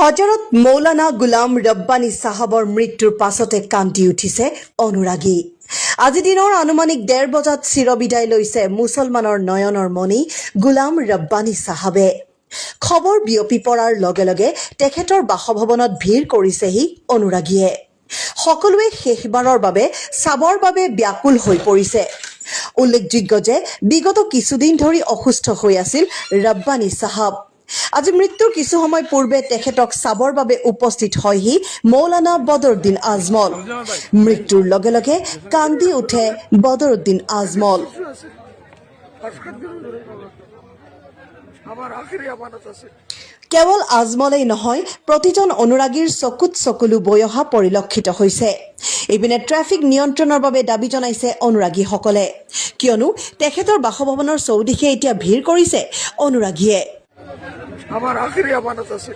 হজৰত মৌলানা গুলাম ৰব্বানী সাহাবৰ মৃত্যুৰ পাছতে কান্দি উঠিছে অনুৰাগী। আজি দিনৰ আনুমানিক 1:30 বজাত চিৰবিদায় লৈছে মুছলমানৰ নয়নৰ মণি গুলাম ৰব্বানী সাহাবে। খবৰ বিয়পি পৰাৰ লগে লগে তেখেতৰ বাসভৱনত ভিৰ কৰিছেহি অনুৰাগীয়ে। সকলোৱে শেষবাৰৰ বাবে চাবৰ বাবে ব্যাকুল হৈ পৰিছে। উল্লেখযোগ্য যে বিগত কিছুদিন ধৰি অসুস্থ হৈ আছিল ৰব্বানী সাহাব। আজি মৃত্যুৰ কিছু সময় পূৰ্বে তেখেতক চাবৰ বাবে উপস্থিত হয়হি মৌলানা বদৰুদ্দিন আজমল। মৃত্যুৰ লগে লগে কান্দি উঠে বদৰুদ্দিন আজমল। কেৱল আজমলেই নহয়, প্ৰতিজন অনুৰাগীৰ চকুত চকুলো বৈ অহা পৰিলক্ষিত হৈছে। ইপিনে ট্ৰেফিক নিয়ন্ত্ৰণৰ বাবে দাবী জনাইছে অনুৰাগীসকলে, কিয়নো তেখেতৰ বাসভৱনৰ চৌদিশে এতিয়া ভিৰ কৰিছে অনুৰাগীয়ে। আমাৰ আখিৰি আমানত আছে।